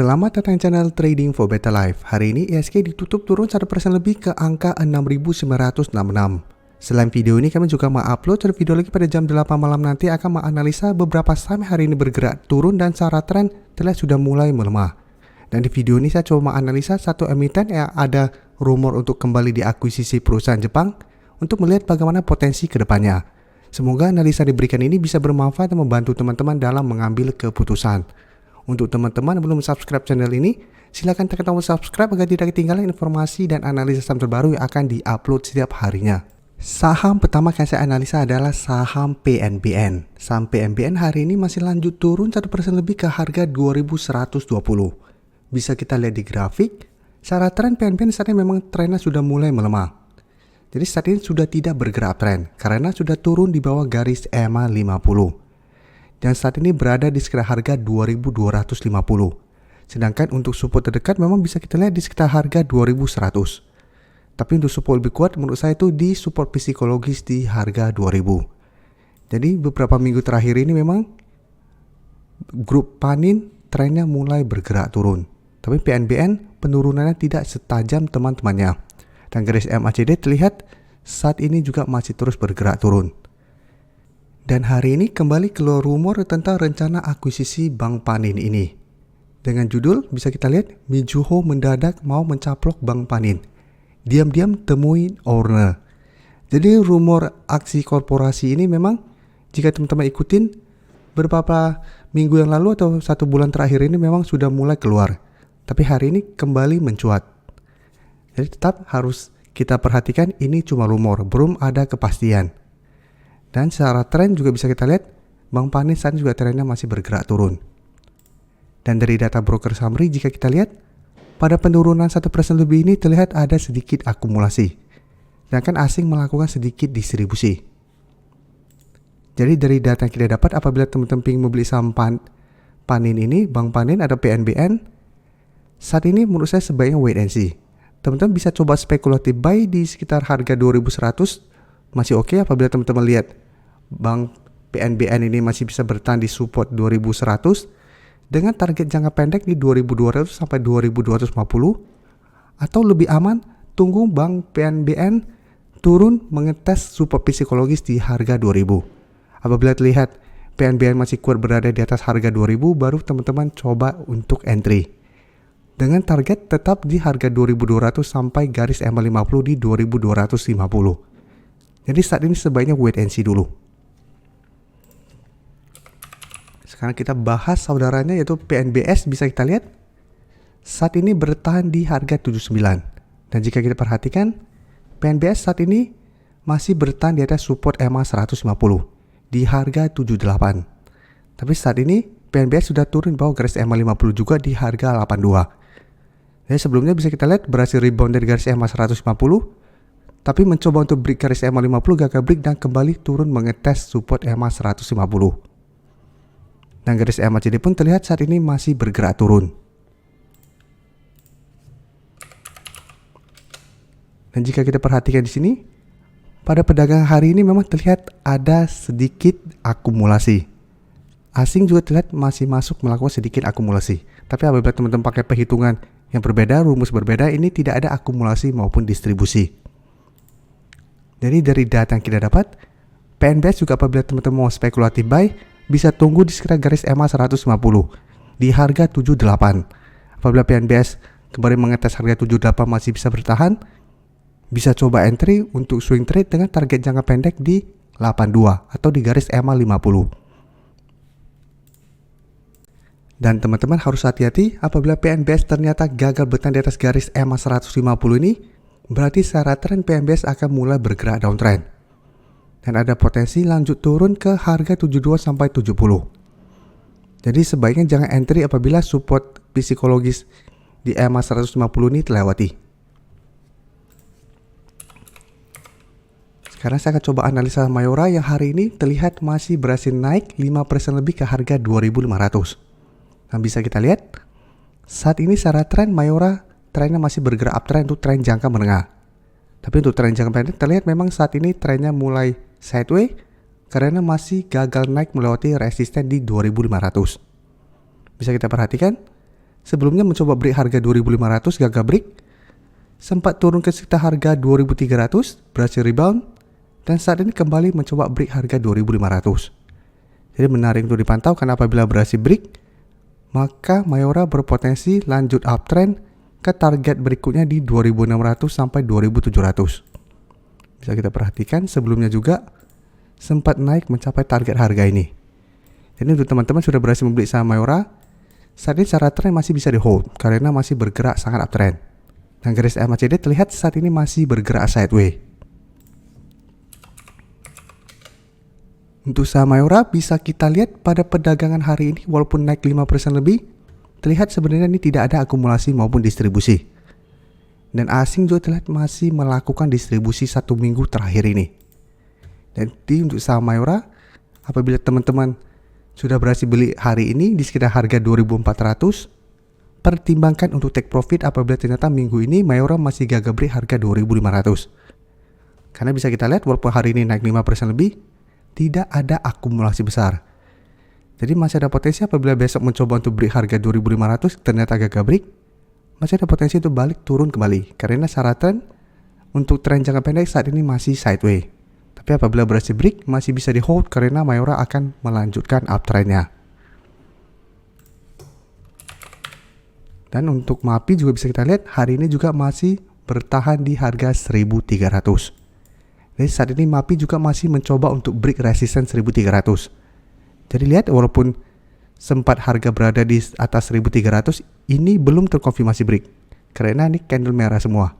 Selamat datang di channel Trading for Better Life. Hari ini ISG ditutup turun 1% lebih ke angka 6.966. Selain video ini kami juga mengupload video lagi pada jam 8 malam nanti akan menganalisa beberapa saham hari ini bergerak turun dan secara tren terlihat sudah mulai melemah. Dan di video ini saya coba menganalisa satu emiten yang ada rumor untuk kembali diakuisisi perusahaan Jepang untuk melihat bagaimana potensi ke depannya. Semoga analisa diberikan ini bisa bermanfaat dan membantu teman-teman dalam mengambil keputusan. Untuk teman-teman yang belum subscribe channel ini, silakan tekan tombol subscribe agar tidak ketinggalan informasi dan analisis saham terbaru yang akan diupload setiap harinya. Saham pertama yang saya analisa adalah saham PNBN. Saham PNBN hari ini masih lanjut turun 1% lebih ke harga 2.120. Bisa kita lihat di grafik, secara tren PNBN saat ini memang trennya sudah mulai melemah. Jadi saat ini sudah tidak bergerak tren karena sudah turun di bawah garis EMA 50. Dan saat ini berada di sekitar harga 2.250. Sedangkan untuk support terdekat memang bisa kita lihat di sekitar harga 2.100. Tapi untuk support lebih kuat menurut saya itu di support psikologis di harga 2.000. Jadi beberapa minggu terakhir ini memang grup Panin trennya mulai bergerak turun. Tapi PNBN penurunannya tidak setajam teman-temannya. Dan garis MACD terlihat saat ini juga masih terus bergerak turun. Dan hari ini kembali keluar rumor tentang rencana akuisisi Bank Panin ini. Dengan judul bisa kita lihat Mizuho mendadak mau mencaplok Bank Panin. Diam-diam temui owner. Jadi rumor aksi korporasi ini memang jika teman-teman ikutin beberapa minggu yang lalu atau 1 bulan terakhir ini memang sudah mulai keluar. Tapi hari ini kembali mencuat. Jadi tetap harus kita perhatikan ini cuma rumor, belum ada kepastian. Dan secara tren juga bisa kita lihat Bank Panin saat ini juga trennya masih bergerak turun. Dan dari data broker summary jika kita lihat pada penurunan 1% lebih ini terlihat ada sedikit akumulasi. Sedangkan asing melakukan sedikit distribusi. Jadi dari data yang kita dapat apabila teman-teman ingin membeli saham Panin ini, Bank Panin atau PNBN, saat ini menurut saya sebaiknya wait and see. Teman-teman bisa coba spekulatif buy di sekitar harga 2.100. Masih oke apabila teman-teman lihat Bank PNBN ini masih bisa bertahan di support 2100 dengan target jangka pendek di 2200 sampai 2250, atau lebih aman tunggu Bank PNBN turun mengetes support psikologis di harga 2000. Apabila terlihat PNBN masih kuat berada di atas harga 2000, baru teman-teman coba untuk entry dengan target tetap di harga 2200 sampai garis EMA 50 di 2250. Jadi saat ini sebaiknya wait and see dulu. Sekarang kita bahas saudaranya yaitu PNBS. Bisa kita lihat saat ini bertahan di harga 79. Dan jika kita perhatikan PNBS saat ini masih bertahan di atas support EMA 150 di harga 78. Tapi saat ini PNBS sudah turun bawah garis EMA 50 juga di harga 82. Jadi sebelumnya bisa kita lihat berhasil rebound dari garis EMA 150. Tapi mencoba untuk break garis EMA 50 gagal break dan kembali turun mengetes support EMA 150. Dan garis MACD pun terlihat saat ini masih bergerak turun. Dan jika kita perhatikan di sini, pada perdagangan hari ini memang terlihat ada sedikit akumulasi. Asing juga terlihat masih masuk melakukan sedikit akumulasi. Tapi apabila teman-teman pakai perhitungan yang berbeda, rumus berbeda, ini tidak ada akumulasi maupun distribusi. Jadi dari data yang kita dapat, PNBS juga apabila teman-teman mau spekulatif buy, bisa tunggu di sekitar garis EMA 150 di harga 78. Apabila PNBS kembali mengetes harga 78 masih bisa bertahan, bisa coba entry untuk swing trade dengan target jangka pendek di 82 atau di garis EMA 50. Dan teman-teman harus hati-hati apabila PNBS ternyata gagal bertahan di atas garis EMA 150 ini, berarti secara tren PNBS akan mulai bergerak downtrend. Dan ada potensi lanjut turun ke harga 72 sampai 70. Jadi sebaiknya jangan entry apabila support psikologis di EMA 150 ini terlewati. Sekarang saya akan coba analisa Mayora yang hari ini terlihat masih berhasil naik 5% lebih ke harga 2.500. Nah bisa kita lihat saat ini secara tren Mayora trennya masih bergerak uptrend untuk tren jangka menengah. Tapi untuk tren jangka pendek terlihat memang saat ini trennya mulai sideways karena masih gagal naik melewati resisten di 2500. Bisa kita perhatikan Sebelumnya mencoba break harga 2.500 gagal break, sempat turun ke sekitar harga 2.300, berhasil rebound, dan saat ini kembali mencoba break harga 2.500. Jadi menarik untuk dipantau karena apabila berhasil break, maka Mayora berpotensi lanjut uptrend ke target berikutnya di 2.600 sampai 2.700. Bisa kita perhatikan sebelumnya juga sempat naik mencapai target harga ini. Jadi untuk teman-teman sudah berhasil membeli saham Mayora, saat ini secara tren masih bisa di hold karena masih bergerak sangat uptrend. Dan garis MACD terlihat saat ini masih bergerak sideways. Untuk saham Mayora bisa kita lihat pada perdagangan hari ini walaupun naik 5% lebih, terlihat sebenarnya ini tidak ada akumulasi maupun distribusi. Dan asing juga terlihat masih melakukan distribusi 1 minggu terakhir ini. Dan untuk saham Mayora, apabila teman-teman sudah berhasil beli hari ini di sekitar harga 2.400, pertimbangkan untuk take profit apabila ternyata minggu ini Mayora masih gagal break harga 2.500. Karena bisa kita lihat walaupun hari ini naik 5% lebih, tidak ada akumulasi besar. Jadi masih ada potensi apabila besok mencoba untuk break harga 2.500 ternyata gagal break, masih ada potensi untuk balik turun kembali. Karena secara tren untuk tren jangka pendek saat ini masih sideways. Tapi apabila berhasil break masih bisa di hold karena Mayora akan melanjutkan uptrendnya. Dan untuk MAPI juga bisa kita lihat hari ini juga masih bertahan di harga 1.300. Jadi saat ini MAPI juga masih mencoba untuk break resistance 1.300. Jadi lihat walaupun sempat harga berada di atas 1.300, ini belum terkonfirmasi break. Karena ini candle merah semua.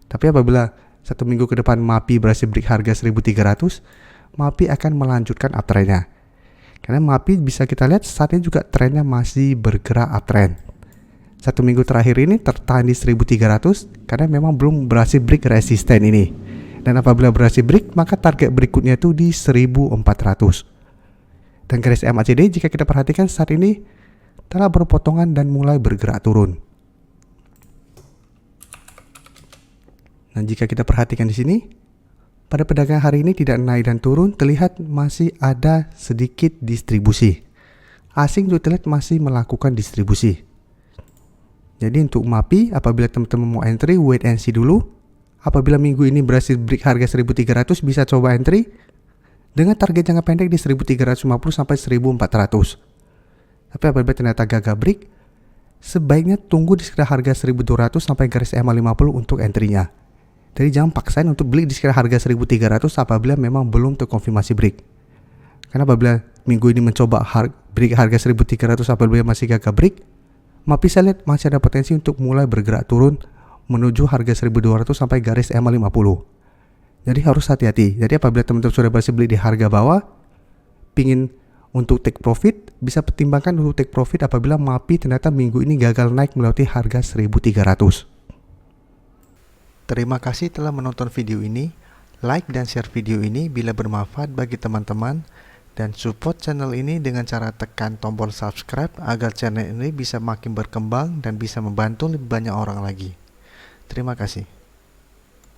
Tapi apabila 1 minggu ke depan MAPI berhasil break harga 1.300, MAPI akan melanjutkan uptrendnya. Karena MAPI bisa kita lihat saat ini juga trennya masih bergerak uptrend. 1 minggu terakhir ini tertahan di 1.300 karena memang belum berhasil break resisten ini. Dan apabila berhasil break, maka target berikutnya itu di 1.400. Dan garis MACD jika kita perhatikan saat ini telah berpotongan dan mulai bergerak turun. Dan jika kita perhatikan di sini, pada perdagangan hari ini tidak naik dan turun, terlihat masih ada sedikit distribusi. Asing juga terlihat masih melakukan distribusi. Jadi untuk MAPI, apabila teman-teman mau entry, wait and see dulu. Apabila minggu ini berhasil break harga 1.300, bisa coba entry dengan target jangka pendek di 1.350 sampai 1.400. Tapi apabila ternyata gagal break, sebaiknya tunggu di sekitar harga 1.200 sampai garis EMA 50 untuk entry-nya. Jadi jangan paksain untuk beli di sekitar harga 1.300 apabila memang belum terkonfirmasi break. Karena apabila minggu ini mencoba break harga 1.300 apabila masih gagal break, MAPI saya lihat masih ada potensi untuk mulai bergerak turun menuju harga 1.200 sampai garis EMA 50. Jadi harus hati-hati. Jadi apabila teman-teman sudah berhasil beli di harga bawah, pingin untuk take profit, bisa pertimbangkan untuk take profit apabila MAPI ternyata minggu ini gagal naik melewati harga 1.300. Terima kasih telah menonton video ini. Like dan share video ini bila bermanfaat bagi teman-teman. Dan support channel ini dengan cara tekan tombol subscribe agar channel ini bisa makin berkembang dan bisa membantu lebih banyak orang lagi. Terima kasih.